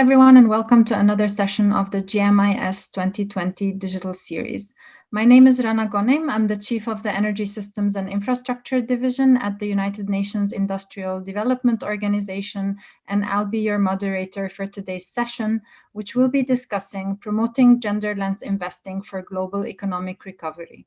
everyone, and welcome to another session of the GMIS 2020 digital series. My name is Rana Gonem. I'm the Chief of the Energy Systems and Infrastructure Division at the United Nations Industrial Development Organization, and I'll be your moderator for today's session, which will be discussing promoting gender lens investing for global economic recovery.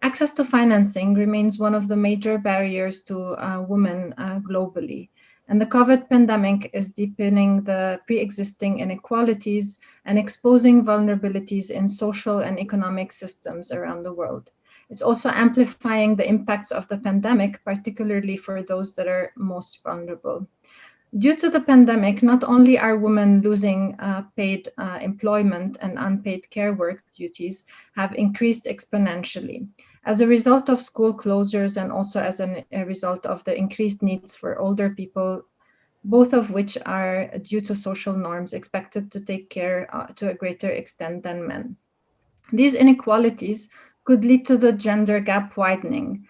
Access to financing remains one of the major barriers to women globally. And the COVID pandemic is deepening the pre-existing inequalities and exposing vulnerabilities in social and economic systems around the world. It's also amplifying the impacts of the pandemic, particularly for those that are most vulnerable. Due to the pandemic, not only are women losing paid employment and unpaid care work duties have increased exponentially. As a result of school closures and also as a result of the increased needs for older people, both of which are due to social norms expected to take care to a greater extent than men. These inequalities could lead to the gender gap widening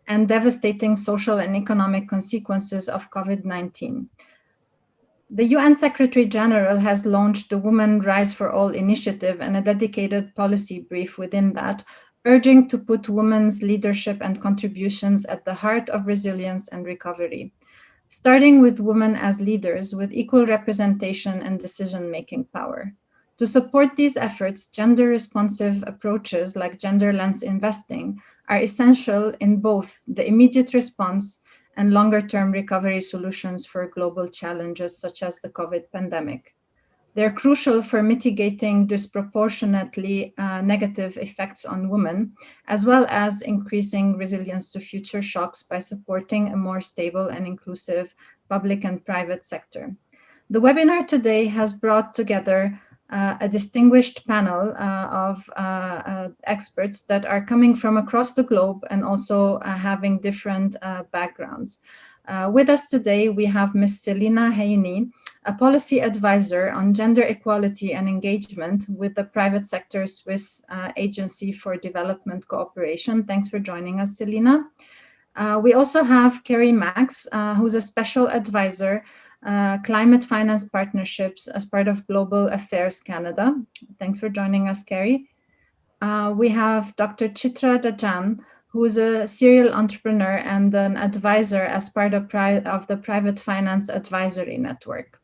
and devastating social and economic consequences of COVID-19. The UN Secretary General has launched the Women Rise for All initiative and a dedicated policy brief within that, urging to put women's leadership and contributions at the heart of resilience and recovery, starting with women as leaders with equal representation and decision-making power. To support these efforts, gender-responsive approaches like gender lens investing are essential in both the immediate response and longer-term recovery solutions for global challenges such as the COVID pandemic. They're crucial for mitigating disproportionately negative effects on women, as well as increasing resilience to future shocks by supporting a more stable and inclusive public and private sector. The webinar today has brought together a distinguished panel of experts that are coming from across the globe and also having different backgrounds. With us today, we have Ms. Selina Heini, a policy advisor on gender equality and engagement with the private sector Swiss Agency for Development Cooperation. Thanks for joining us, Selina. We also have Kerry Max, who's a special advisor, Climate Finance Partnerships as part of Global Affairs Canada. Thanks for joining us, Kerry. We have Dr. Chitra Rajan, who is a serial entrepreneur and an advisor as part of the Private Finance Advisory Network.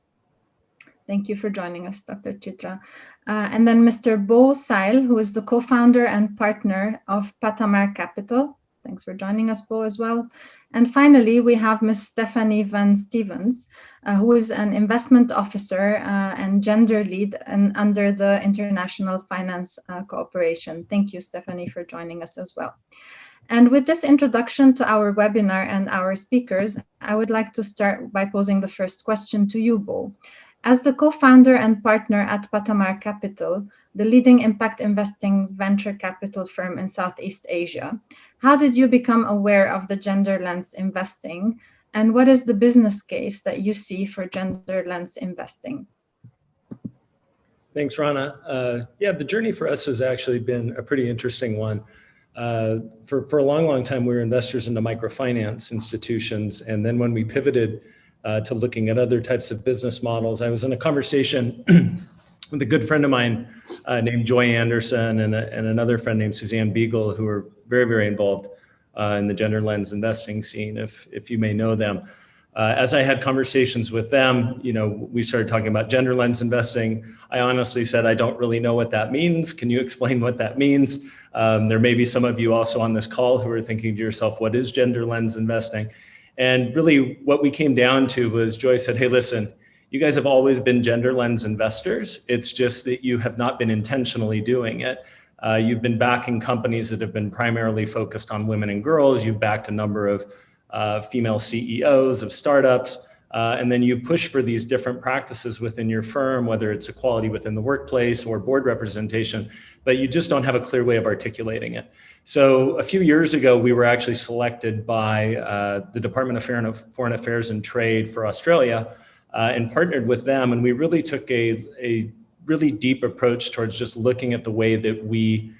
Thank you for joining us, Dr. Chitra. And then Mr. Bo Seil, who is the co-founder and partner of Patamar Capital. Thanks for joining us, Bo, as well. And finally, we have Ms. Stephanie Van Stevens, who is an investment officer and gender lead under the International Finance Cooperation. Thank you, Stephanie, for joining us as well. And with this introduction to our webinar and our speakers, I would like to start by posing the first question to you, Bo. As the co-founder and partner at Patamar Capital, the leading impact investing venture capital firm in Southeast Asia, how did you become aware of the gender lens investing, and what is the business case that you see for gender lens investing? Thanks, Rana. Yeah, the journey for us has actually been a pretty interesting one. For a long time, we were investors into microfinance institutions, and then when we pivoted to looking at other types of business models, I was in a conversation with a good friend of mine named Joy Anderson and another friend named Suzanne Beagle, who are very, very involved in the gender lens investing scene, if you may know them. As I had conversations with them, we started talking about gender lens investing. I honestly said, I don't really know what that means. Can you explain what that means? There may be some of you also on this call who are thinking to yourself, what is gender lens investing? And really what we came down to was Joy said, hey, listen, you guys have always been gender lens investors. It's just that you have not been intentionally doing it. You've been backing companies that have been primarily focused on women and girls. You've backed a number of female CEOs of startups. And then you push for these different practices within your firm, whether it's equality within the workplace or board representation, but you just don't have a clear way of articulating it. So a few years ago, we were actually selected by the Department of Foreign Affairs and Trade for Australia and partnered with them. And we really took a really deep approach towards just looking at the way that we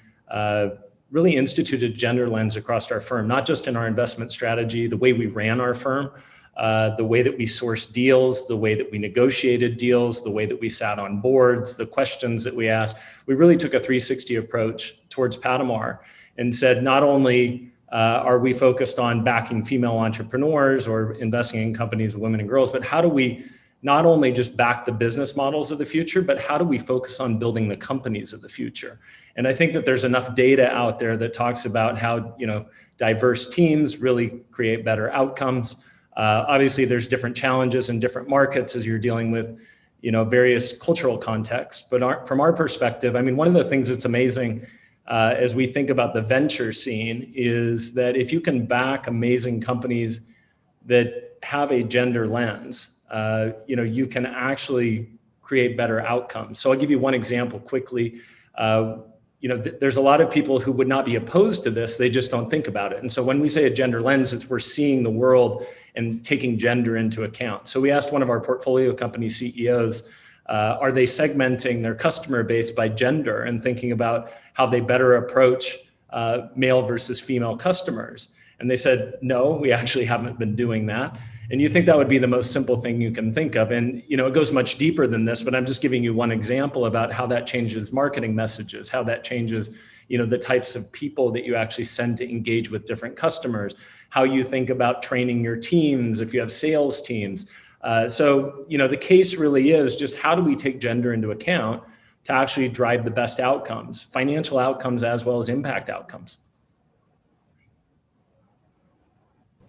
really instituted gender lens across our firm, not just in our investment strategy, the way we ran our firm, the way that we sourced deals, the way that we negotiated deals, the way that we sat on boards, the questions that we asked. We really took a 360 approach towards Palomar and said, not only are we focused on backing female entrepreneurs or investing in companies with women and girls, but how do we not only just back the business models of the future, but how do we focus on building the companies of the future? And I think that there's enough data out there that talks about how, diverse teams really create better outcomes. Obviously, there's different challenges in different markets as you're dealing with, various cultural contexts. But from our perspective, I mean, one of the things that's amazing as we think about the venture scene is that if you can back amazing companies that have a gender lens, you can actually create better outcomes. So I'll give you one example quickly. There's a lot of people who would not be opposed to this, they just don't think about it. And so when we say a gender lens, it's we're seeing the world and taking gender into account. So we asked one of our portfolio company CEOs, are they segmenting their customer base by gender and thinking about how they better approach male versus female customers? And they said, no, we actually haven't been doing that. And you think that would be the most simple thing you can think of. And it goes much deeper than this, but I'm just giving you one example about how that changes marketing messages, how that changes the types of people that you actually send to engage with different customers, how you think about training your teams if you have sales teams. So the case really is just how do we take gender into account to actually drive the best outcomes, financial outcomes as well as impact outcomes.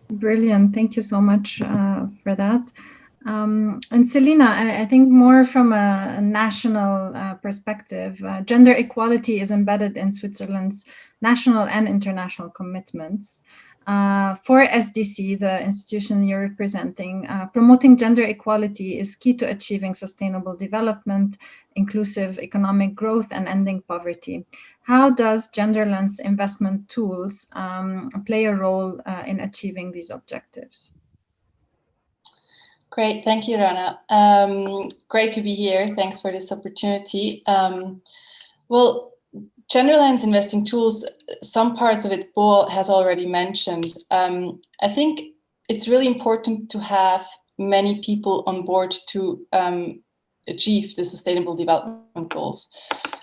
Brilliant. Thank you so much for that. And Selina, I think more from a national perspective, gender equality is embedded in Switzerland's national and international commitments. For SDC, the institution you're representing, promoting gender equality is key to achieving sustainable development, inclusive economic growth, and ending poverty. How does Genderland's investment tools play a role in achieving these objectives? Great, thank you, Rana. Great to be here. Thanks for this opportunity. Well, Genderland's investing tools, some parts of it Bo has already mentioned. I think it's really important to have many people on board to achieve the sustainable development goals.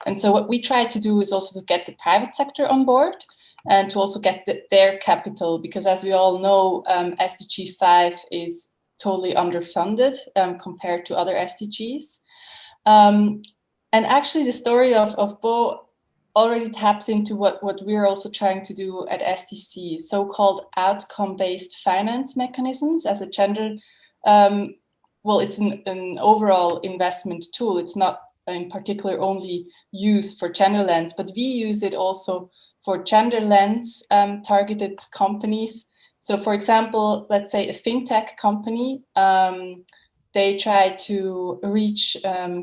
And so what we try to do is also to get the private sector on board and to also get their capital, because as we all know, SDG 5 is totally underfunded compared to other SDGs. And actually the story of Bo already taps into what we're also trying to do at SDC, so-called outcome-based finance mechanisms as a gender, well, it's an overall investment tool. It's not in particular only used for Genderland, but we use it also for Genderland targeted companies. So for example, let's say a fintech company, they try to reach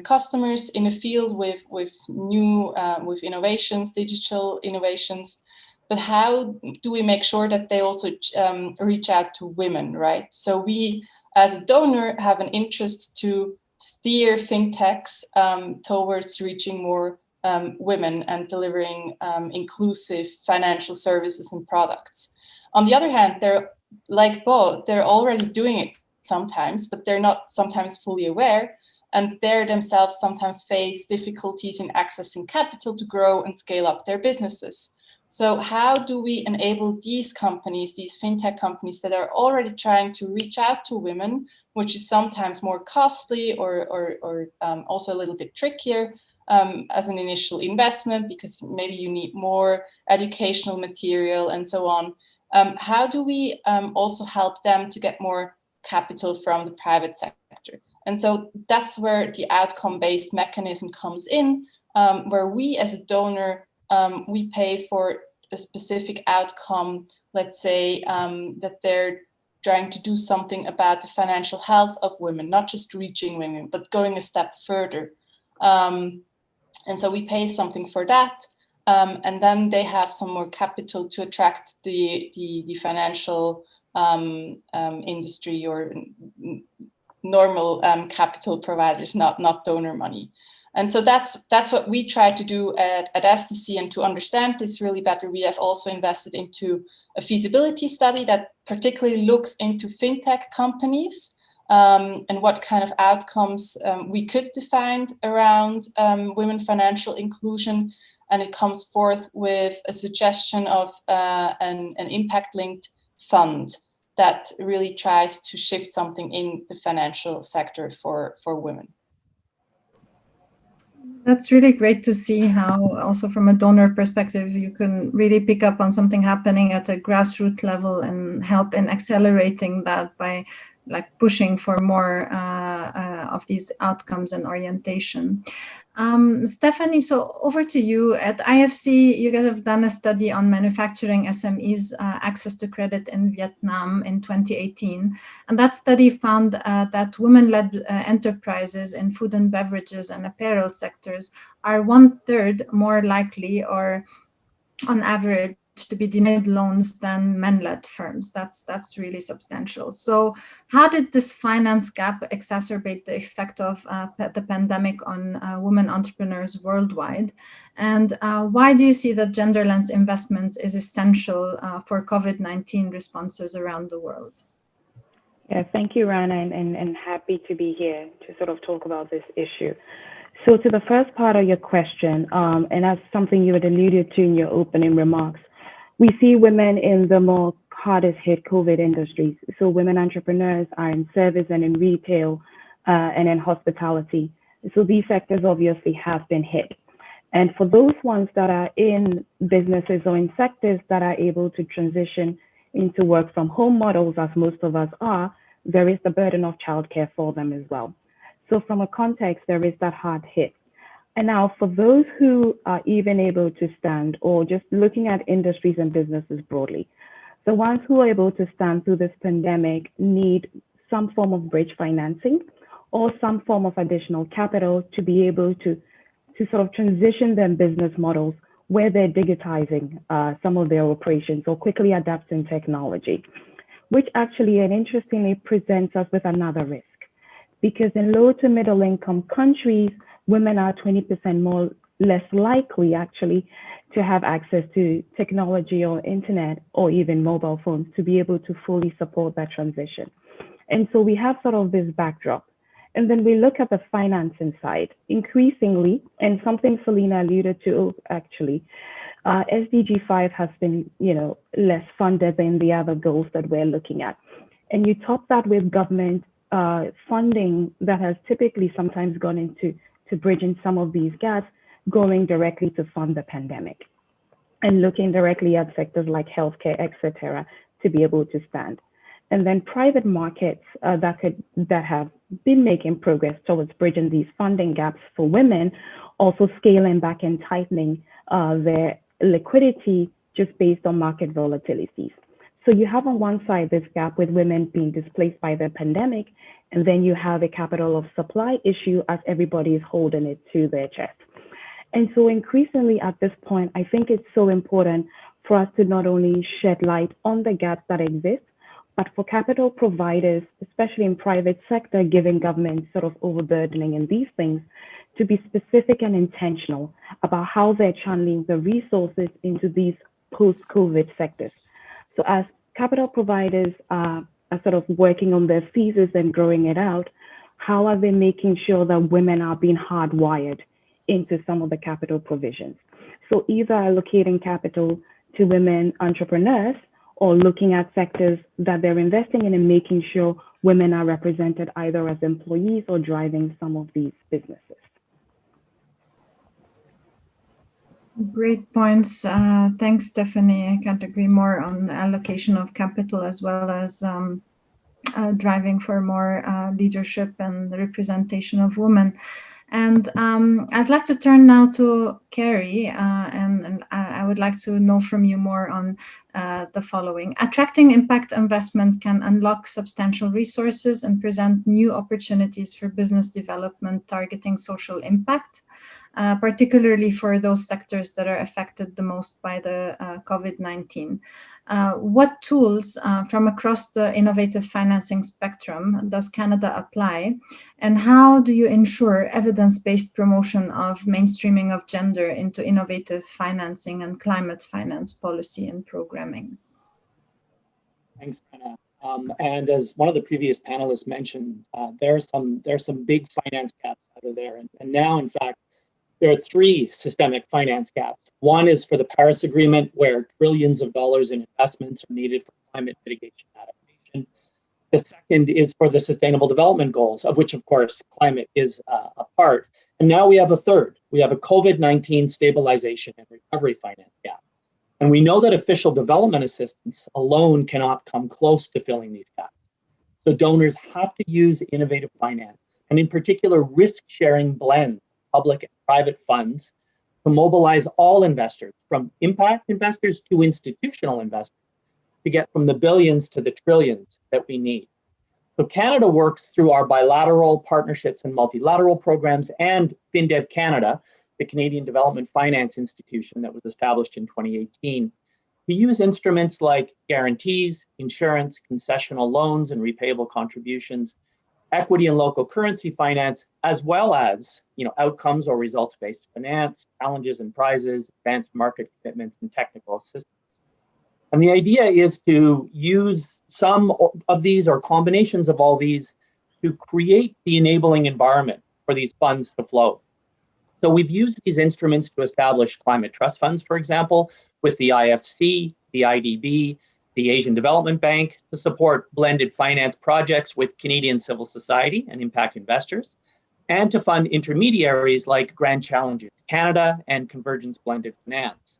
customers in a field with new with innovations, digital innovations. But how do we make sure that they also reach out to women, right? So we, as a donor, have an interest to steer fintechs towards reaching more women and delivering inclusive financial services and products. On the other hand, they're like Bo, they're already doing it sometimes, but they're not sometimes fully aware, and they themselves sometimes face difficulties in accessing capital to grow and scale up their businesses. So how do we enable these companies, these fintech companies that are already trying to reach out to women, which is sometimes more costly or also a little bit trickier as an initial investment, because maybe you need more educational material and so on. How do we also help them to get more capital from the private sector? And so that's where the outcome-based mechanism comes in, where we as a donor, we pay for a specific outcome, let's say that they're trying to do something about the financial health of women, not just reaching women, but going a step further. And so we pay something for that. And then they have some more capital to attract the financial industry or normal capital providers, not donor money. And so that's what we try to do at STC. And to understand this really better, we have also invested into a feasibility study that particularly looks into fintech companies and what kind of outcomes we could define around women financial inclusion. And it comes forth with a suggestion of an impact-linked fund that really tries to shift something in the financial sector for women. That's really great to see how also from a donor perspective, you can really pick up on something happening at a grassroots level and help in accelerating that by like pushing for more of these outcomes and orientation. Stephanie, so over to you. At IFC, you guys have done a study on manufacturing SMEs access to credit in Vietnam in 2018. And that study found that women-led enterprises in food and beverages and apparel sectors are 1/3 more likely, or on average, to be denied loans than men-led firms. That's really substantial. So how did this finance gap exacerbate the effect of the pandemic on women entrepreneurs worldwide? And why do you see that Genderland's investment is essential for COVID-19 responses around the world? Yeah, thank you, Rana, and happy to be here to sort of talk about this issue. So to the first part of your question, and that's something you had alluded to in your opening remarks, we see women in the more hardest hit COVID industries. So women entrepreneurs are in service and in retail and in hospitality. So these sectors obviously have been hit. And for those ones that are in businesses or in sectors that are able to transition into work from home models, as most of us are, there is the burden of childcare for them as well. So from a context, there is that hard hit. And now for those who are even able to stand, or just looking at industries and businesses broadly, the ones who are able to stand through this pandemic need some form of bridge financing or some form of additional capital to be able to sort of transition their business models where they're digitizing some of their operations or quickly adapting technology, which actually and interestingly presents us with another risk. Because in low to middle income countries, women are 20% less likely actually to have access to technology or internet or even mobile phones to be able to fully support that transition. And so we have sort of this backdrop. And then we look at the financing side increasingly, and something Selena alluded to actually, SDG 5 has been, less funded than the other goals that we're looking at. And you top that with government funding that has typically sometimes gone into bridging some of these gaps, going directly to fund the pandemic and looking directly at sectors like healthcare, et cetera, to be able to stand. And then private markets that have been making progress towards bridging these funding gaps for women, also scaling back and tightening their liquidity just based on market volatilities. So you have on one side this gap with women being displaced by the pandemic, and then you have a capital of supply issue as everybody is holding it to their chest. And so increasingly at this point, I think it's so important for us to not only shed light on the gaps that exist, but for capital providers, especially in private sector, giving government sort of overburdening in these things, to be specific and intentional about how they're channeling the resources into these post-COVID sectors. So as capital providers are sort of working on their thesis and growing it out, how are they making sure that women are being hardwired into some of the capital provisions? So either allocating capital to women entrepreneurs or looking at sectors that they're investing in and making sure women are represented either as employees or driving some of these businesses. Great points. Thanks, Stephanie. I can't agree more on the allocation of capital as well as driving for more leadership and representation of women. And I'd like to turn now to Carrie, and I would like to know from you more on the following. Attracting impact investment can unlock substantial resources and present new opportunities for business development targeting social impact. particularly for those sectors that are affected the most by the COVID-19. What tools from across the innovative financing spectrum does Canada apply, and how do you ensure evidence-based promotion of mainstreaming of gender into innovative financing and climate finance policy and programming? Thanks, Anna. And as one of the previous panelists mentioned, there are some big finance gaps out of there, and now, in fact, there are 3 systemic finance gaps. One is for the Paris Agreement, where trillions of dollars in investments are needed for climate mitigation adaptation. The second is for the Sustainable Development Goals, of which, of course, climate is a part. And now we have a third. We have a COVID-19 stabilization and recovery finance gap. And we know that official development assistance alone cannot come close to filling these gaps. So donors have to use innovative finance, and in particular, risk-sharing blends, public and private funds, to mobilize all investors, from impact investors to institutional investors, to get from the billions to the trillions that we need. So Canada works through our bilateral partnerships and multilateral programs and FinDev Canada, the Canadian Development Finance Institution that was established in 2018, to use instruments like guarantees, insurance, concessional loans and repayable contributions, equity and local currency finance, as well as outcomes or results-based finance, challenges and prizes, advanced market commitments, and technical assistance. And the idea is to use some of these or combinations of all these to create the enabling environment for these funds to flow. So we've used these instruments to establish climate trust funds, for example, with the IFC, the IDB, the Asian Development Bank, to support blended finance projects with Canadian civil society and impact investors, and to fund intermediaries like Grand Challenges Canada and Convergence Blended Finance.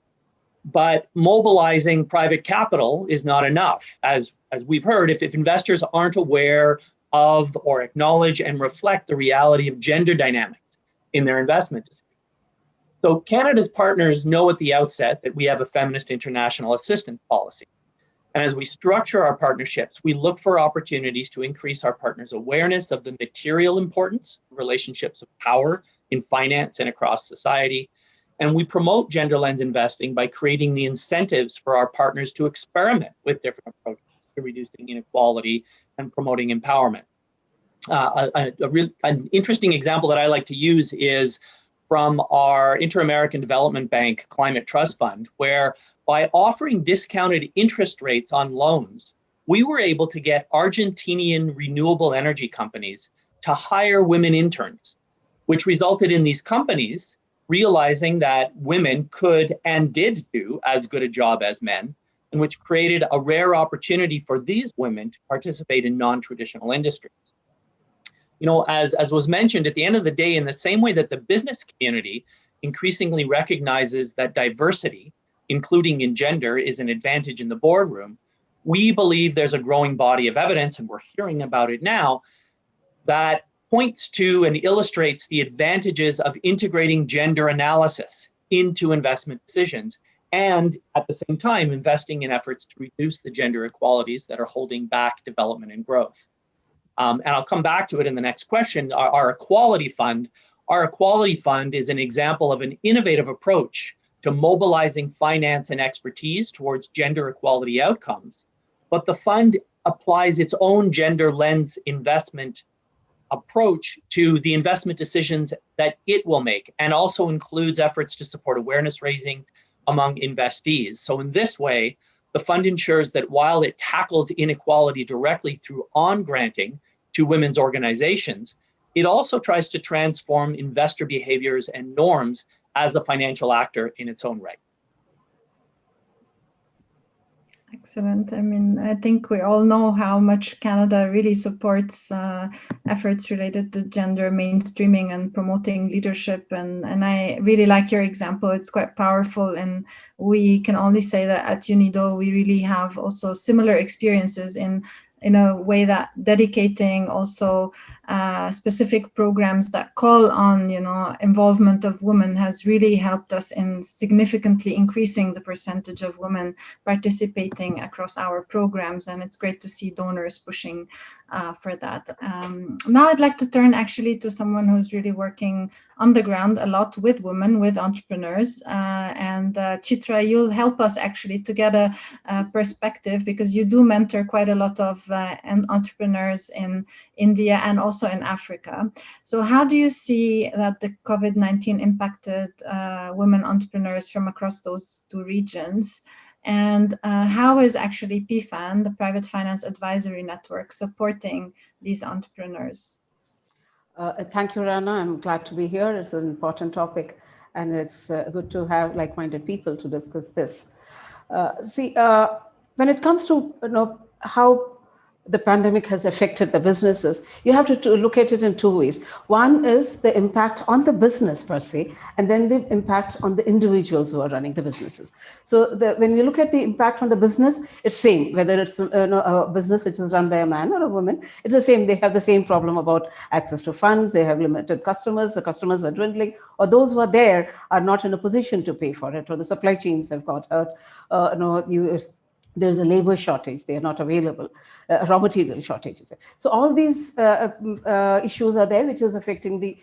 But mobilizing private capital is not enough. As we've heard, if investors aren't aware of or acknowledge and reflect the reality of gender dynamics in their investment decisions. So Canada's partners know at the outset that we have a feminist international assistance policy. And as we structure our partnerships, we look for opportunities to increase our partners' awareness of the material importance of relationships of power in finance and across society. And we promote gender lens investing by creating the incentives for our partners to experiment with different approaches to reducing inequality and promoting empowerment. An interesting example that I like to use is from our Inter-American Development Bank Climate Trust Fund, where by offering discounted interest rates on loans, we were able to get Argentinian renewable energy companies to hire women interns, which resulted in these companies realizing that women could and did do as good a job as men, and which created a rare opportunity for these women to participate in non-traditional industries. As was mentioned, at the end of the day, in the same way that the business community increasingly recognizes that diversity, including in gender, is an advantage in the boardroom, we believe there's a growing body of evidence, and we're hearing about it now, that points to and illustrates the advantages of integrating gender analysis into investment decisions, and at the same time, investing in efforts to reduce the gender inequalities that are holding back development and growth. And I'll come back to it in the next question. Our Equality Fund is an example of an innovative approach to mobilizing finance and expertise towards gender equality outcomes. But the fund applies its own gender lens investment approach to the investment decisions that it will make, and also includes efforts to support awareness raising among investees. So in this way, the fund ensures that while it tackles inequality directly through on-granting to women's organizations, it also tries to transform investor behaviors and norms as a financial actor in its own right. Excellent. I mean, I think we all know how much Canada really supports efforts related to gender mainstreaming and promoting leadership. And I really like your example. It's quite powerful. And we can only say that at UNIDO, we really have also similar experiences in a way that dedicating also specific programs that call on, involvement of women has really helped us in significantly increasing the percentage of women participating across our programs. And it's great to see donors pushing for that. Now I'd like to turn actually to someone who's really working on the ground a lot with women, with entrepreneurs. And Chitra, you'll help us actually to get a perspective, because you do mentor quite a lot of entrepreneurs in India and also in Africa. So how do you see that the COVID-19 impacted women entrepreneurs from across those two regions? And how is actually PFAN, the Private Finance Advisory Network, supporting these entrepreneurs? Thank you, Rana. I'm glad to be here. It's an important topic, and it's good to have like-minded people to discuss this. When it comes to how the pandemic has affected the businesses, you have to look at it in two ways. One is the impact on the business per se, and then the impact on the individuals who are running the businesses. So when you look at the impact on the business, it's same, whether it's a business which is run by a man or a woman, it's the same. They have the same problem about access to funds. They have limited customers. The customers are dwindling, or those who are there are not in a position to pay for it, or the supply chains have got hurt. There's a labor shortage, they are not available, raw material shortages. So all these issues are there, which is affecting the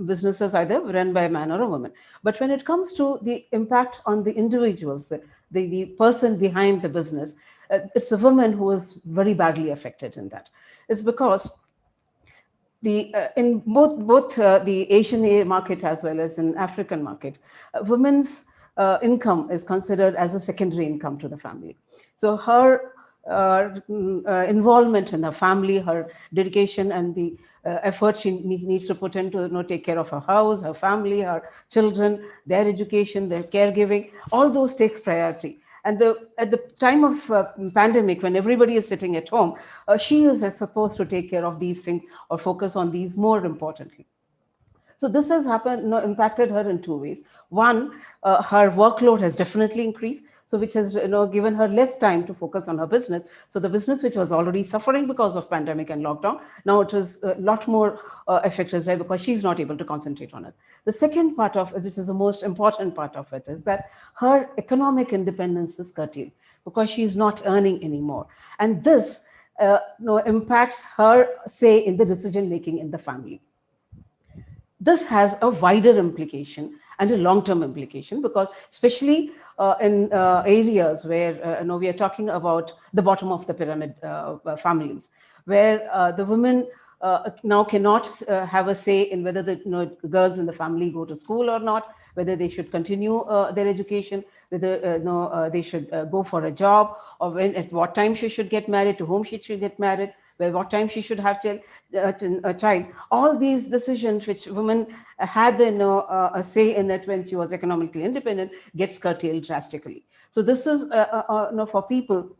businesses either run by a man or a woman. But when it comes to the impact on the individuals, the person behind the business, it's a woman who is very badly affected in that. It's because in both the Asian market as well as in African market, women's income is considered as a secondary income to the family. So her involvement in the family, her dedication and the effort she needs to put in to take care of her house, her family, her children, their education, their caregiving, all those takes priority. And at the time of pandemic, when everybody is sitting at home, she is supposed to take care of these things or focus on these more importantly. So this has impacted her in two ways. One, her workload has definitely increased, so which has given her less time to focus on her business. So the business, which was already suffering because of pandemic and lockdown, now it is a lot more affected there because she's not able to concentrate on it. The second part of it, which is the most important part of it, is that her economic independence is curtailed because she's not earning anymore, and this impacts her say in the decision making in the family. This has a wider implication and a long-term implication, because especially in areas where we are talking about the bottom of the pyramid families, where the women now cannot have a say in whether the girls in the family go to school or not, whether they should continue their education, whether they should go for a job, or at what time she should get married, to whom she should get married, what time she should have a child. All these decisions which women had a say in it when she was economically independent gets curtailed drastically. So this is for people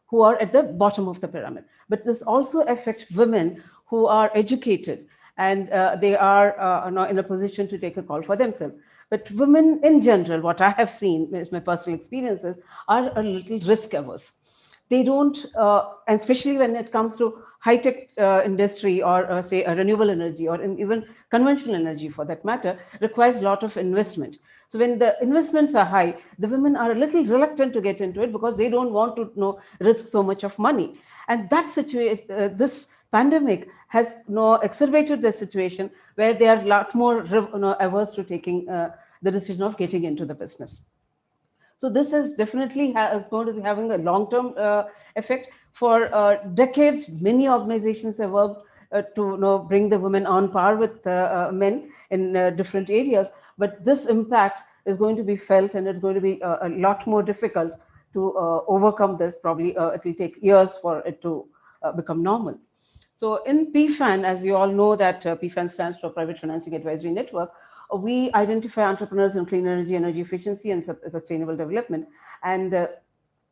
who are at the bottom of the pyramid. But this also affects women who are educated and they are not in a position to take a call for themselves. But women in general, what I have seen, with my personal experiences, are a little risk averse. They don't, and especially when it comes to high-tech industry or say a renewable energy or even conventional energy for that matter, requires a lot of investment. So when the investments are high, the women are a little reluctant to get into it because they don't want to risk so much of money. And that situation, this pandemic has exacerbated the situation where they are a lot more averse to taking the decision of getting into the business. So this is definitely going to be having a long-term effect. For decades, many organizations have worked to bring the women on par with men in different areas. But this impact is going to be felt, and it's going to be a lot more difficult to overcome this. Probably it will take years for it to become normal. So in PFAN, as you all know, that PFAN stands for Private Financing Advisory Network, we identify entrepreneurs in clean energy, energy efficiency, and sustainable development, and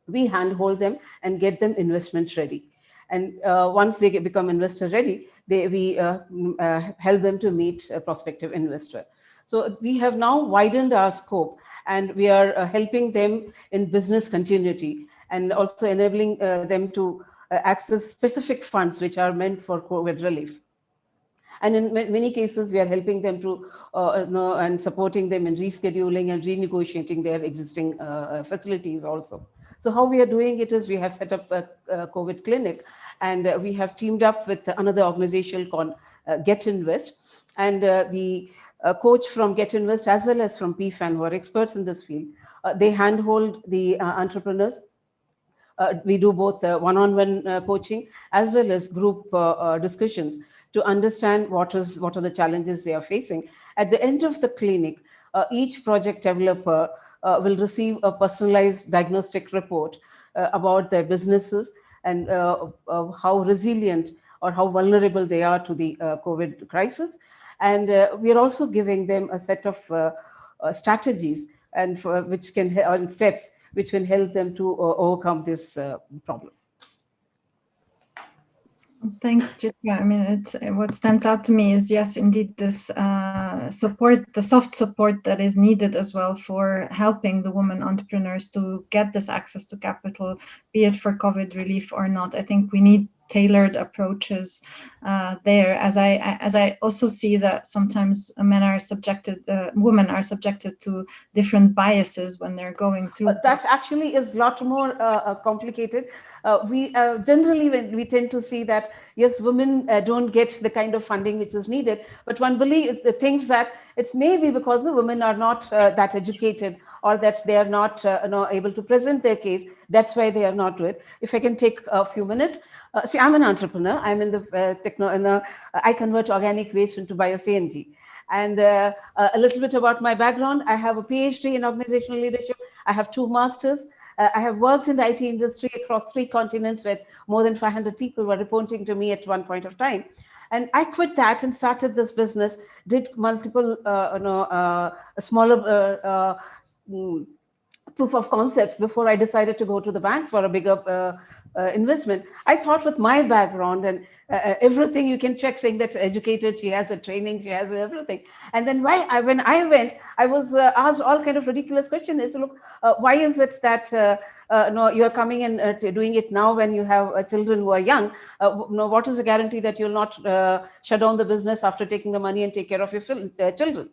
we handhold them and get them investment ready. And once they become investor ready, we help them to meet a prospective investor. So we have now widened our scope, and we are helping them in business continuity and also enabling them to access specific funds which are meant for COVID relief. And in many cases, we are helping them to and supporting them in rescheduling and renegotiating their existing facilities also. So how we are doing it is we have set up a COVID clinic, and we have teamed up with another organization called Get Invest, and the coach from Get Invest as well as from PFAN, who are experts in this field, they handhold the entrepreneurs. We do both one-on-one coaching as well as group discussions to understand what are the challenges they are facing. At the end of the clinic, each project developer will receive a personalized diagnostic report about their businesses and how resilient or how vulnerable they are to the COVID crisis. And we are also giving them a set of strategies and which can steps which will help them to overcome this problem. Thanks, Chitra. I mean, what stands out to me is, yes, indeed, this support, the soft support that is needed as well for helping the women entrepreneurs to get this access to capital, be it for COVID relief or not. I think we need tailored approaches there, as I also see that sometimes women are subjected to different biases when they're going through. That actually is a lot more complicated. We generally, when we tend to see that, yes, women don't get the kind of funding which is needed, but one thinks that it's maybe because the women are not that educated, or that they are not able to present their case. That's why they are not doing it. If I can take a few minutes. See, I'm an entrepreneur. I'm in the I convert organic waste into bio-CNG. And a little bit about my background. I have a PhD in organizational leadership. I have 2 masters. I have worked in the IT industry across 3 continents, where more than 500 people were reporting to me at one point of time. And I quit that and started this business, did multiple smaller proof of concepts before I decided to go to the bank for a bigger investment. I thought with my background and everything, you can check saying that educated, she has a training, she has everything. And then when I went, I was asked all kind of ridiculous questions. They said, look, why is it that no, you're coming and doing it now when you have children who are young? No, what is the guarantee that you'll not shut down the business after taking the money and take care of your children?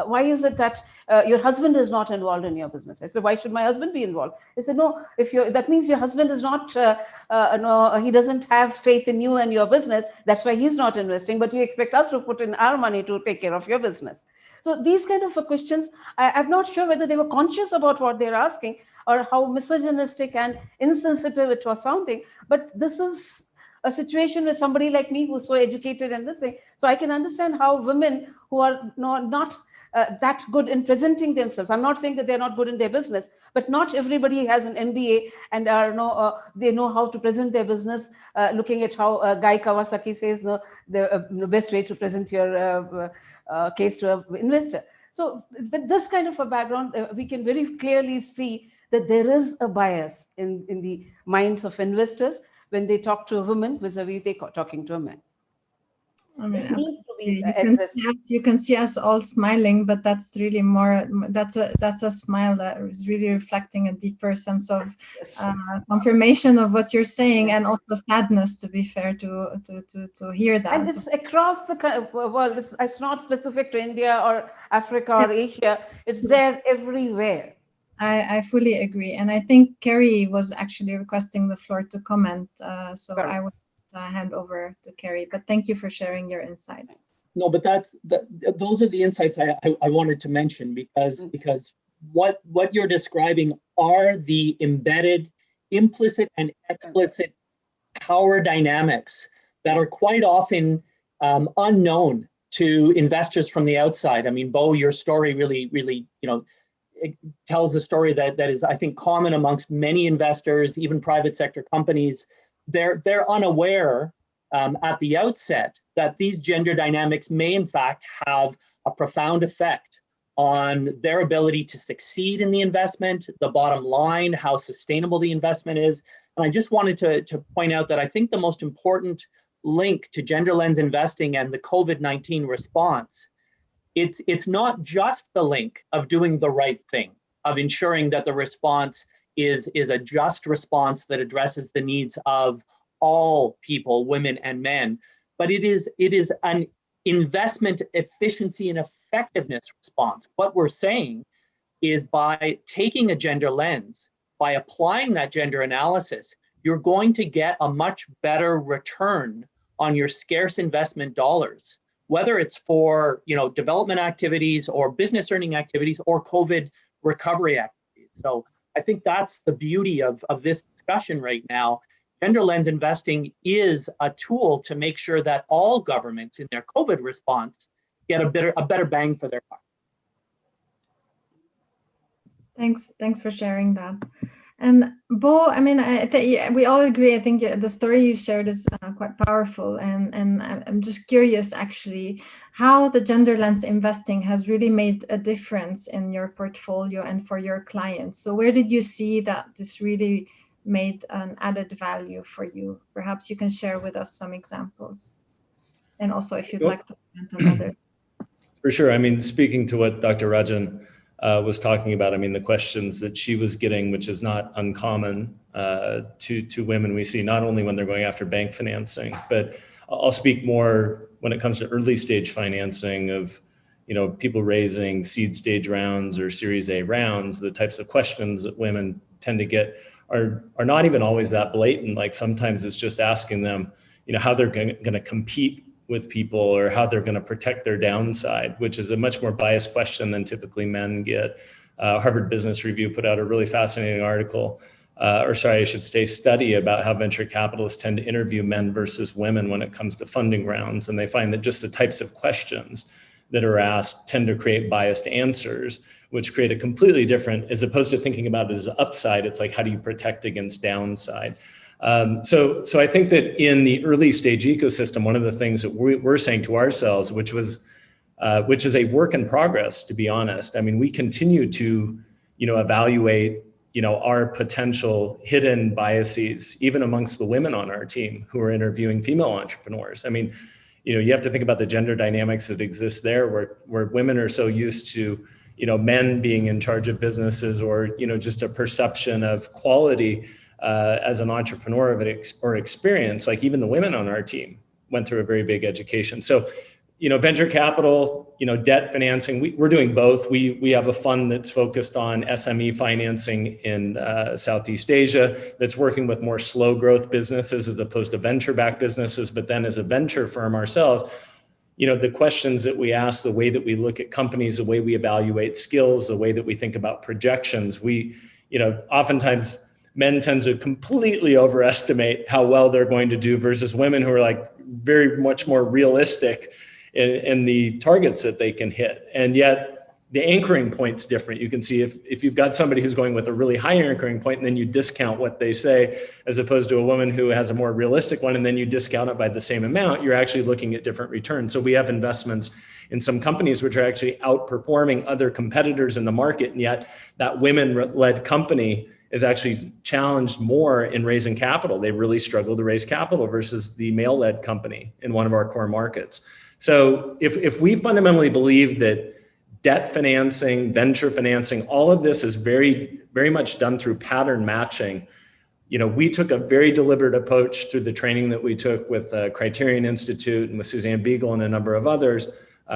Why is it that your husband is not involved in your business? I said, why should my husband be involved? They said, no, that means your husband is not, no, he doesn't have faith in you and your business. That's why he's not investing, but you expect us to put in our money to take care of your business. So these kind of questions, I'm not sure whether they were conscious about what they're asking or how misogynistic and insensitive it was sounding. But this is a situation with somebody like me who's so educated and this thing. So I can understand how women who are not that good in presenting themselves. I'm not saying that they're not good in their business, but not everybody has an MBA and they know how to present their business, looking at how Guy Kawasaki says, the best way to present your case to an investor. So with this kind of a background, we can very clearly see that there is a bias in the minds of investors when they talk to a woman vis-a-vis they talking to a man. I mean, this needs to be you can see us all smiling, but that's really more, that's a smile that is really reflecting a deeper sense of confirmation of what you're saying, and also sadness, to be fair, to hear that. And it's across the world. It's not specific to India or Africa or Asia. It's there everywhere. I fully agree. And I think Kerry was actually requesting the floor to comment. So I would hand over to Kerry, but thank you for sharing your insights. No, but those are the insights I wanted to mention, because what you're describing are the embedded, implicit and explicit power dynamics that are quite often unknown to investors from the outside. I mean, Bo, your story really, it tells a story that is, I think, common amongst many investors, even private sector companies. They're unaware at the outset that these gender dynamics may in fact have a profound effect on their ability to succeed in the investment, the bottom line, how sustainable the investment is. And I just wanted to point out that I think the most important link to Genderland's investing and the COVID-19 response, it's not just the link of doing the right thing, of ensuring that the response is a just response that addresses the needs of all people, women and men, but it is an investment efficiency and effectiveness response. What we're saying is by taking a gender lens, by applying that gender analysis, you're going to get a much better return on your scarce investment dollars, whether it's for development activities or business earning activities or COVID recovery activities. So I think that's the beauty of this discussion right now. Gender lens investing is a tool to make sure that all governments in their COVID response get a better bang for their buck. Thanks for sharing that. And Bo, I mean, I think we all agree. I think the story you shared is quite powerful, and I'm just curious, actually, how the gender lens investing has really made a difference in your portfolio and for your clients. So where did you see that this really made an added value for you? Perhaps you can share with us some examples, and also if you'd like to comment on others. For sure. I mean, speaking to what Dr. Rajan was talking about, I mean, the questions that she was getting, which is not uncommon to women we see, not only when they're going after bank financing, but I'll speak more when it comes to early stage financing of, people raising seed stage rounds or Series A rounds. The types of questions that women tend to get are not even always that blatant. Like sometimes it's just asking them, how they're going to compete with people or how they're going to protect their downside, which is a much more biased question than typically men get. Harvard Business Review put out a really fascinating article, study about how venture capitalists tend to interview men versus women when it comes to funding rounds. And they find that just the types of questions that are asked tend to create biased answers, which create a completely different, as opposed to thinking about it as an upside, it's like, how do you protect against downside? So I think that in the early stage ecosystem, one of the things that we're saying to ourselves, which is a work in progress, to be honest. I mean, we continue to, evaluate, our potential hidden biases, even amongst the women on our team who are interviewing female entrepreneurs. I mean, you have to think about the gender dynamics that exist there, where women are so used to, men being in charge of businesses, or, just a perception of quality as an entrepreneur or experience. Like even the women on our team went through a very big education. So, venture capital, debt financing, we're doing both. We have a fund that's focused on SME financing in Southeast Asia that's working with more slow growth businesses as opposed to venture-backed businesses. But then as a venture firm ourselves, the questions that we ask, the way that we look at companies, the way we evaluate skills, the way that we think about projections, oftentimes men tend to completely overestimate how well they're going to do versus women who are like very much more realistic in the targets that they can hit. And yet the anchoring point's different. You can see if you've got somebody who's going with a really high anchoring point and then you discount what they say, as opposed to a woman who has a more realistic one and then you discount it by the same amount, you're actually looking at different returns. So we have investments in some companies which are actually outperforming other competitors in the market, and yet that women-led company is actually challenged more in raising capital. They really struggle to raise capital versus the male-led company in one of our core markets. So if we fundamentally believe that debt financing, venture financing, all of this is very, very much done through pattern matching, we took a very deliberate approach through the training that we took with Criterion Institute and with Suzanne Beagle and a number of others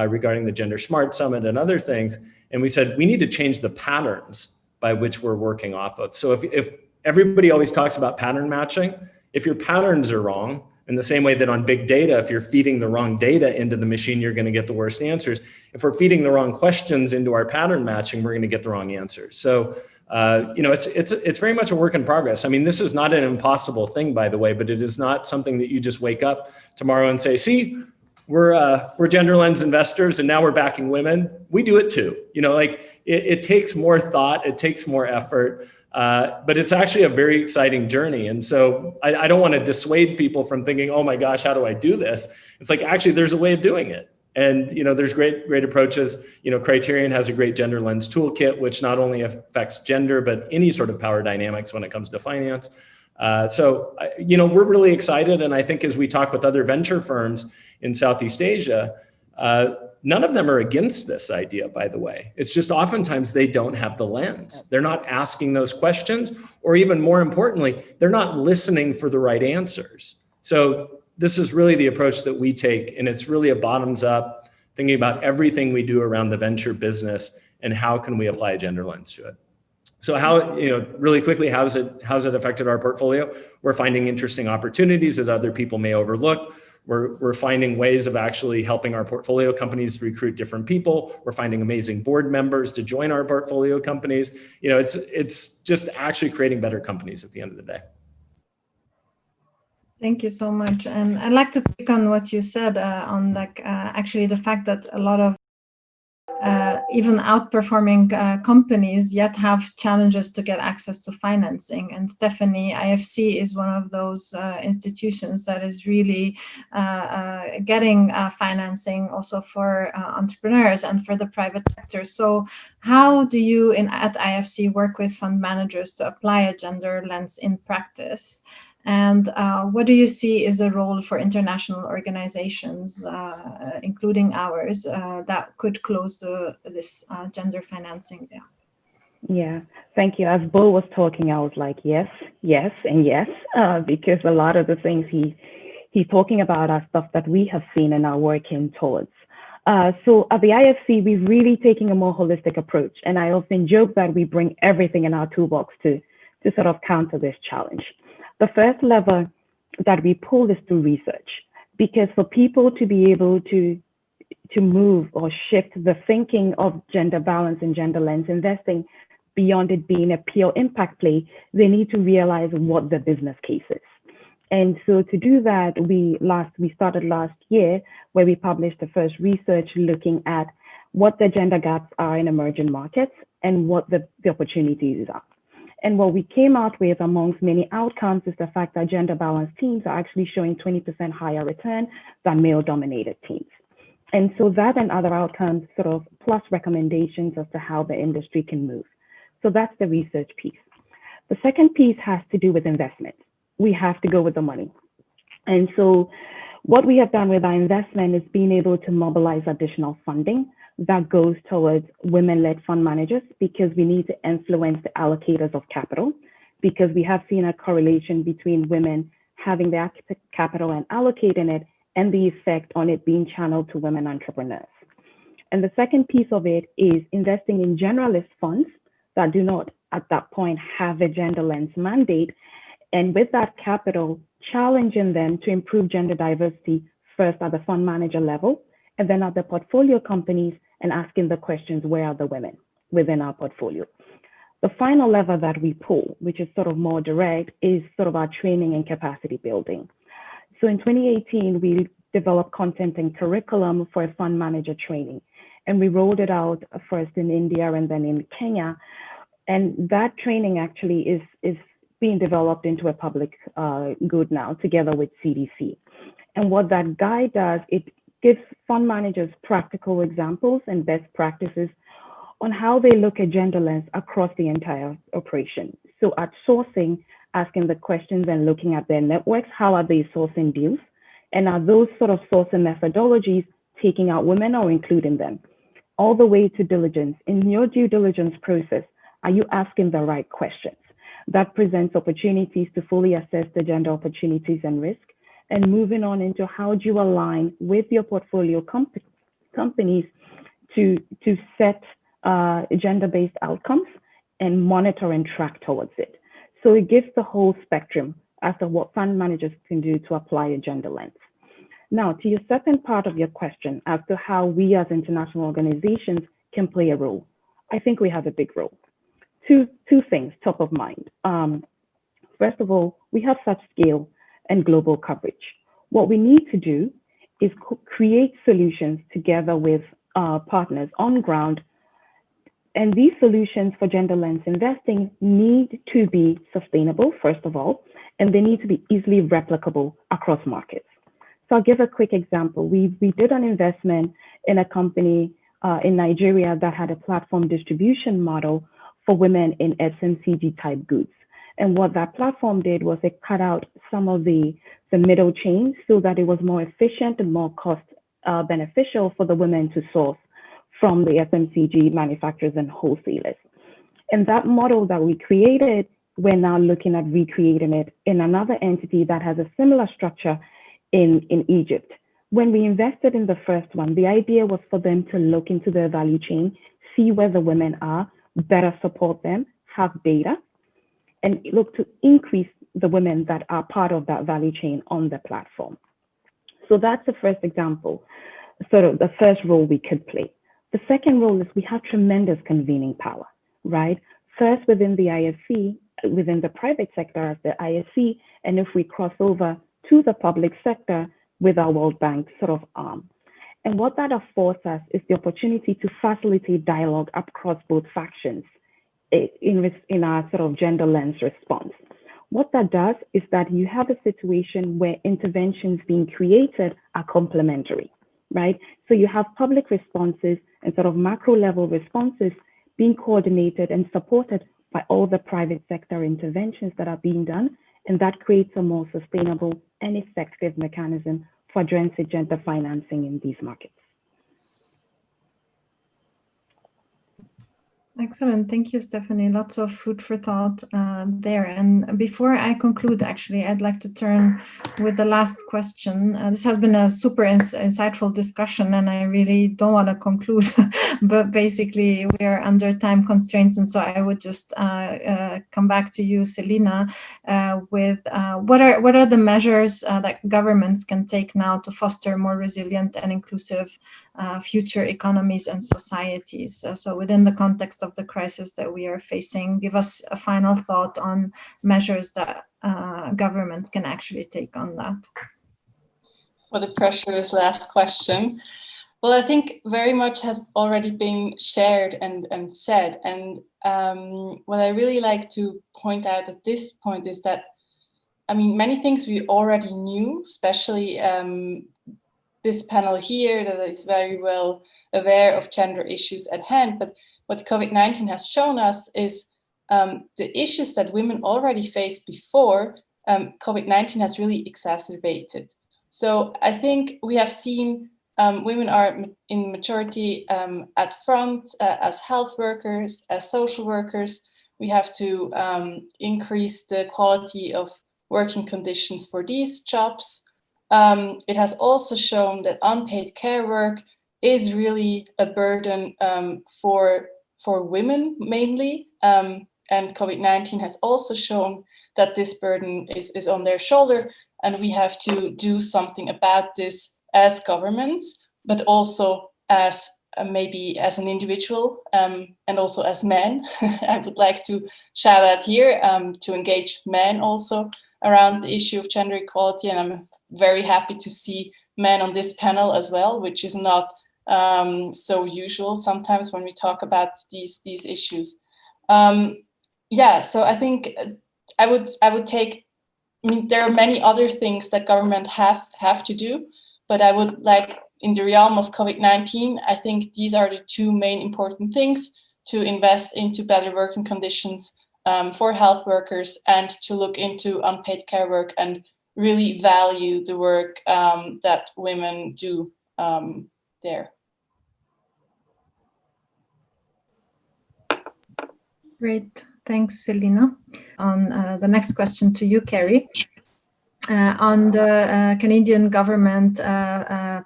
regarding the Gender Smart Summit and other things. And we said, we need to change the patterns by which we're working off of. So if everybody always talks about pattern matching, if your patterns are wrong, in the same way that on big data, if you're feeding the wrong data into the machine, you're going to get the worst answers. If we're feeding the wrong questions into our pattern matching, we're going to get the wrong answers. So, it's very much a work in progress. I mean, this is not an impossible thing, by the way, but it is not something that you just wake up tomorrow and say, see, we're gender lens investors and now we're backing women. We do it too. It takes more thought, it takes more effort, but it's actually a very exciting journey. And so I don't want to dissuade people from thinking, oh my gosh, how do I do this? It's like, actually, there's a way of doing it. And, there's great approaches. Criterion has a great gender lens toolkit, which not only affects gender, but any sort of power dynamics when it comes to finance. We're really excited. And I think as we talk with other venture firms in Southeast Asia, none of them are against this idea, by the way. It's just oftentimes they don't have the lens. They're not asking those questions, or even more importantly, they're not listening for the right answers. So, this is really the approach that we take, and it's really a bottoms up, thinking about everything we do around the venture business and how can we apply a gender lens to it. So how, really quickly, how's it affected our portfolio? We're finding interesting opportunities that other people may overlook. We're finding ways of actually helping our portfolio companies recruit different people. We're finding amazing board members to join our portfolio companies. It's just actually creating better companies at the end of the day. Thank you so much. And I'd like to pick on what you said on actually the fact that a lot of even outperforming companies yet have challenges to get access to financing. And Stephanie, IFC is one of those institutions that is really getting financing also for entrepreneurs and for the private sector. So how do you at IFC work with fund managers to apply a gender lens in practice? And what do you see is a role for international organizations, including ours, that could close this gender financing gap? Yeah, thank you. As Bo was talking, I was like, yes, yes, and yes, because a lot of the things he's talking about are stuff that we have seen and are working towards. So at the IFC, we're really taking a more holistic approach. And I often joke that we bring everything in our toolbox to sort of counter this challenge. The first lever that we pull is through research, because for people to be able to move or shift the thinking of gender balance and gender lens investing beyond it being a pure impact play, they need to realize what the business case is. And so to do that, we started last year where we published the first research looking at what the gender gaps are in emerging markets and what the opportunities are. And what we came out with amongst many outcomes is the fact that gender balanced teams are actually showing 20% higher return than male dominated teams. And so that and other outcomes sort of plus recommendations as to how the industry can move. So that's the research piece. The second piece has to do with investment. We have to go with the money. And so what we have done with our investment is being able to mobilize additional funding that goes towards women-led fund managers, because we need to influence the allocators of capital, because we have seen a correlation between women having the capital and allocating it and the effect on it being channeled to women entrepreneurs. And the second piece of it is investing in generalist funds that do not at that point have a gender lens mandate, and with that capital, challenging them to improve gender diversity first at the fund manager level, and then at the portfolio companies, and asking the questions, where are the women within our portfolio? The final lever that we pull, which is sort of more direct, is sort of our training and capacity building. So in 2018, we developed content and curriculum for a fund manager training, and we rolled it out first in India and then in Kenya. And that training actually is being developed into a public good now, together with CDC. And what that guide does, it gives fund managers practical examples and best practices on how they look at gender lens across the entire operation. So at sourcing, asking the questions and looking at their networks, how are they sourcing deals? And are those sort of sourcing methodologies taking out women or including them? All the way to diligence. In your due diligence process, are you asking the right questions? That presents opportunities to fully assess the gender opportunities and risk. And moving on into how do you align with your portfolio companies to set gender-based outcomes and monitor and track towards it. So it gives the whole spectrum as to what fund managers can do to apply a gender lens. Now, to your second part of your question as to how we as international organizations can play a role, I think we have a big role. Two things top of mind. First of all, we have such scale and global coverage. What we need to do is create solutions together with partners on ground. And these solutions for gender lens investing need to be sustainable, first of all, and they need to be easily replicable across markets. So I'll give a quick example. We did an investment in a company in Nigeria that had a platform distribution model for women in FMCG type goods. And what that platform did was it cut out some of the middle chains so that it was more efficient and more cost beneficial for the women to source from the FMCG manufacturers and wholesalers. And that model that we created, we're now looking at recreating it in another entity that has a similar structure in Egypt. When we invested in the first one, the idea was for them to look into their value chain, see where the women are, better support them, have data, and look to increase the women that are part of that value chain on the platform. So that's the first example, sort of the first role we could play. The second role is we have tremendous convening power, right? First within the IFC, within the private sector as the IFC, and if we cross over to the public sector with our World Bank sort of arm. And what that affords us is the opportunity to facilitate dialogue across both factions in our sort of Genderland response. What that does is that you have a situation where interventions being created are complementary, right? So you have public responses and sort of macro level responses being coordinated and supported by all the private sector interventions that are being done. And that creates a more sustainable and effective mechanism for addressing gender financing in these markets. Excellent. Thank you, Stephanie. Lots of food for thought there. And before I conclude, actually, I'd like to turn with the last question. This has been a super insightful discussion, and I really don't want to conclude, but basically we are under time constraints. And so I would just come back to you, Selina, with what are the measures that governments can take now to foster more resilient and inclusive future economies and societies. So within the context of the crisis that we are facing, give us a final thought on measures that governments can actually take on that. For the pressurous last question. Well, I think very much has already been shared and said. And what I really like to point out at this point is that, I mean, many things we already knew, especially this panel here that is very well aware of gender issues at hand. But what COVID-19 has shown us is the issues that women already faced before COVID-19 has really exacerbated. So I think we have seen women are in majority at front as health workers, as social workers. We have to increase the quality of working conditions for these jobs. It has also shown that unpaid care work is really a burden for women mainly. And COVID-19 has also shown that this burden is on their shoulder, and we have to do something about this as governments, but also as maybe as an individual and also as men. I would like to shout out here to engage men also around the issue of gender equality, and I'm very happy to see men on this panel as well, which is not so usual sometimes when we talk about these issues. Yeah, so I think I would take, I mean, there are many other things that government have to do, but I would like, in the realm of COVID-19, I think these are the two main important things: to invest into better working conditions for health workers and to look into unpaid care work and really value the work that women do there. Great, thanks, Selina. On the next question to you, Carrie. On the Canadian government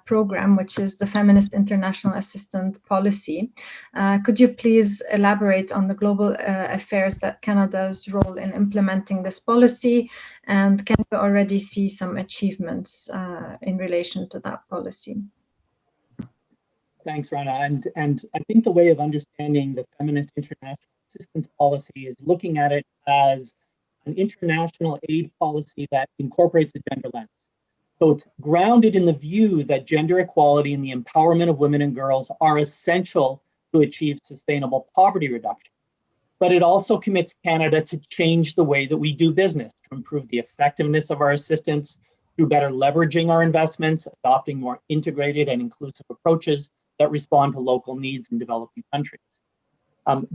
program, which is the Feminist International Assistant Policy, could you please elaborate on the global affairs that Canada's role in implementing this policy, and can you already see some achievements in relation to that policy? Thanks, Rana. And I think the way of understanding the Feminist International Assistance Policy is looking at it as an international aid policy that incorporates a gender lens. So it's grounded in the view that gender equality and the empowerment of women and girls are essential to achieve sustainable poverty reduction. But it also commits Canada to change the way that we do business, to improve the effectiveness of our assistance through better leveraging our investments, adopting more integrated and inclusive approaches that respond to local needs in developing countries.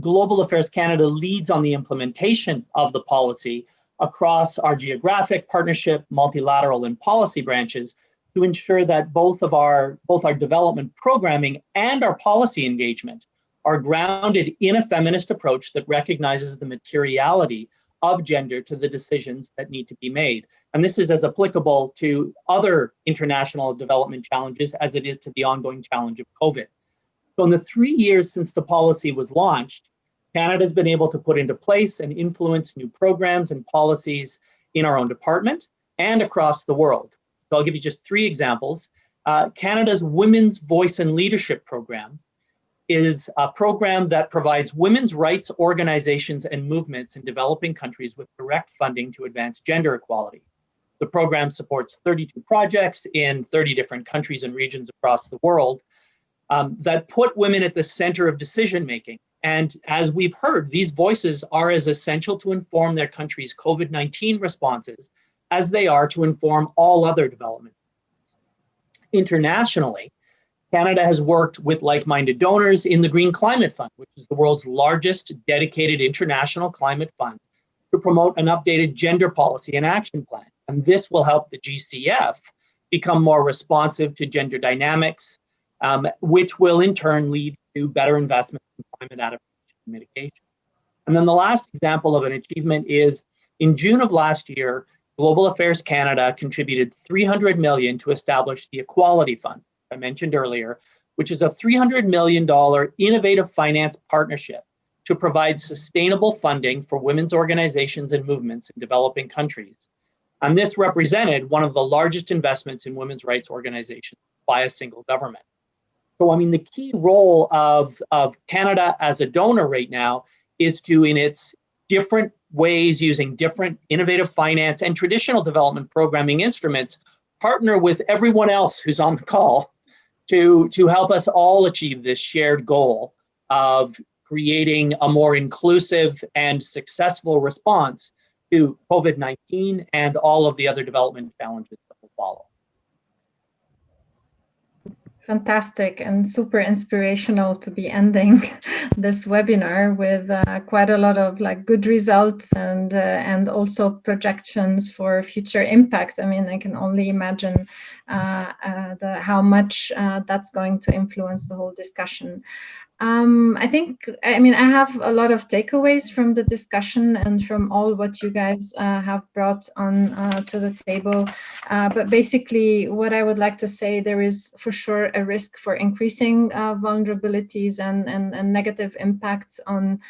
Global Affairs Canada leads on the implementation of the policy across our geographic, partnership, multilateral, and policy branches to ensure that both our development programming and our policy engagement are grounded in a feminist approach that recognizes the materiality of gender to the decisions that need to be made. And this is as applicable to other international development challenges as it is to the ongoing challenge of COVID. So in the 3 years since the policy was launched, Canada has been able to put into place and influence new programs and policies in our own department and across the world. So I'll give you just 3 examples. Canada's Women's Voice and Leadership Program is a program that provides women's rights organizations and movements in developing countries with direct funding to advance gender equality. The program supports 32 projects in 30 different countries and regions across the world that put women at the center of decision making. And as we've heard, these voices are as essential to inform their country's COVID-19 responses as they are to inform all other development. Internationally, Canada has worked with like-minded donors in the Green Climate Fund, which is the world's largest dedicated international climate fund, to promote an updated gender policy and action plan. And this will help the GCF become more responsive to gender dynamics, which will in turn lead to better investment in climate adaptation and mitigation. And then the last example of an achievement is in June of last year, Global Affairs Canada contributed $300 million to establish the Equality Fund, I mentioned earlier, which is a $300 million innovative finance partnership to provide sustainable funding for women's organizations and movements in developing countries. And this represented one of the largest investments in women's rights organizations by a single government. So, I mean, the key role of Canada as a donor right now is to, in its different ways, using different innovative finance and traditional development programming instruments, partner with everyone else who's on the call to help us all achieve this shared goal of creating a more inclusive and successful response to COVID-19 and all of the other development challenges that will follow. Fantastic and super inspirational to be ending this webinar with quite a lot of good results and also projections for future impact. I mean, I can only imagine how much that's going to influence the whole discussion. I have a lot of takeaways from the discussion and from all what you guys have brought on to the table. But basically, what I would like to say, there is for sure a risk for increasing vulnerabilities and negative impacts on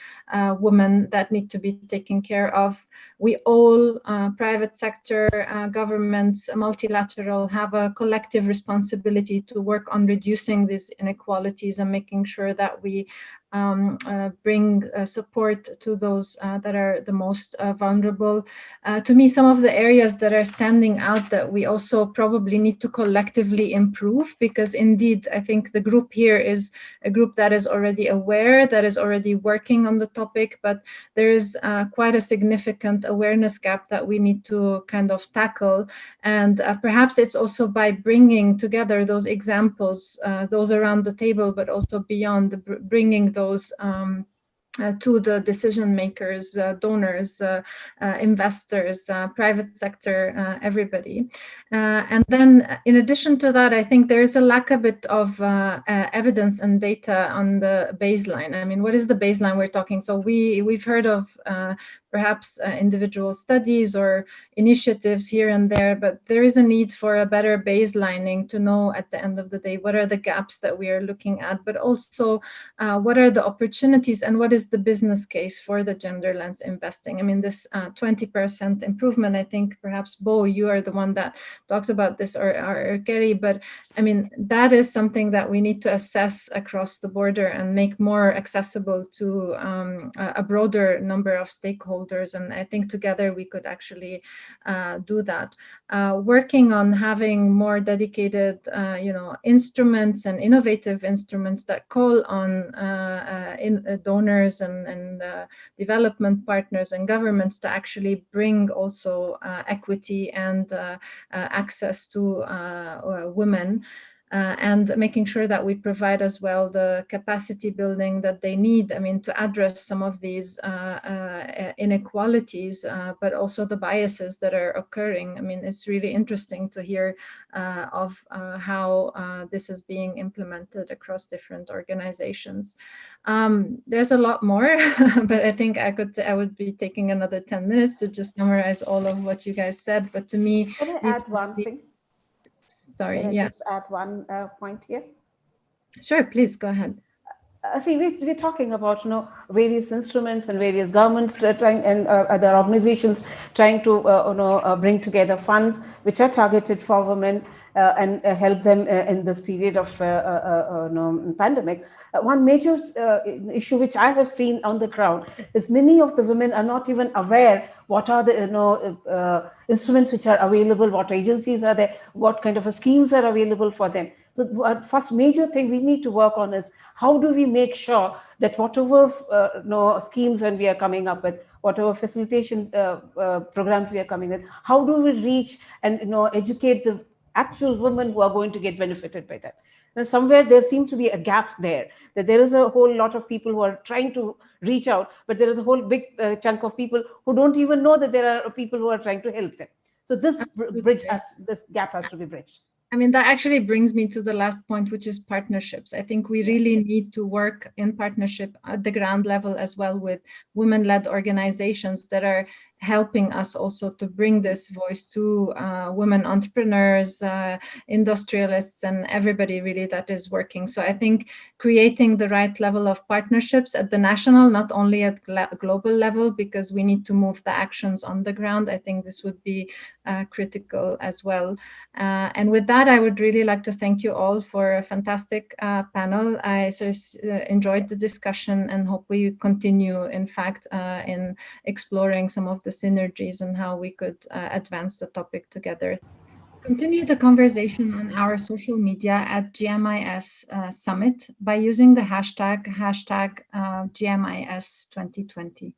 women that need to be taken care of. We all, private sector, governments, multilateral, have a collective responsibility to work on reducing these inequalities and making sure that we bring support to those that are the most vulnerable. To me, some of the areas that are standing out that we also probably need to collectively improve, because indeed, I think the group here is a group that is already aware, that is already working on the topic, but there is quite a significant awareness gap that we need to kind of tackle. And perhaps it's also by bringing together those examples, those around the table, but also beyond, bringing those to the decision makers, donors, investors, private sector, everybody. And then in addition to that, I think there is a lack a bit of evidence and data on the baseline. I mean, what is the baseline we're talking? So we've heard of perhaps individual studies or initiatives here and there, but there is a need for a better baselining to know at the end of the day what are the gaps that we are looking at, but also what are the opportunities and what is the business case for the Genderland investing. I mean, this 20% improvement, I think perhaps Bo, you are the one that talks about this, or Gary, but I mean, that is something that we need to assess across the border and make more accessible to a broader number of stakeholders. And I think together we could actually do that. Working on having more dedicated, instruments and innovative instruments that call on donors and development partners and governments to actually bring also equity and access to women. and making sure that we provide as well the capacity building that they need, I mean, to address some of these inequalities, but also the biases that are occurring. I mean, it's really interesting to hear of how this is being implemented across different organizations. There's a lot more, but I think I would be taking another 10 minutes to just summarize all of what you guys said. But to me, can I add one thing? Sorry, Can I yeah. just add one point here? Sure, please go ahead. See, we're talking about various instruments and various governments trying and other organizations trying to bring together funds which are targeted for women and help them in this period of pandemic. One major issue which I have seen on the ground is many of the women are not even aware what are the instruments which are available, what agencies are there, what kind of schemes are available for them. So first major thing we need to work on is how do we make sure that whatever schemes and we are coming up with, whatever facilitation programs we are coming with, how do we reach and educate the actual women who are going to get benefited by that? Now, somewhere there seems to be a gap there, that there is a whole lot of people who are trying to reach out, but there is a whole big chunk of people who don't even know that there are people who are trying to help them. So this gap has to be bridged. I mean, that actually brings me to the last point, which is partnerships. I think we really need to work in partnership at the ground level as well with women-led organizations that are helping us also to bring this voice to women entrepreneurs, industrialists, and everybody really that is working. So I think creating the right level of partnerships at the national, not only at global level, because we need to move the actions on the ground. I think this would be critical as well. And with that, I would really like to thank you all for a fantastic panel. I enjoyed the discussion and hope we continue, in fact, in exploring some of the synergies and how we could advance the topic together. Continue the conversation on our social media at GMIS Summit by using the hashtag GMIS 2020.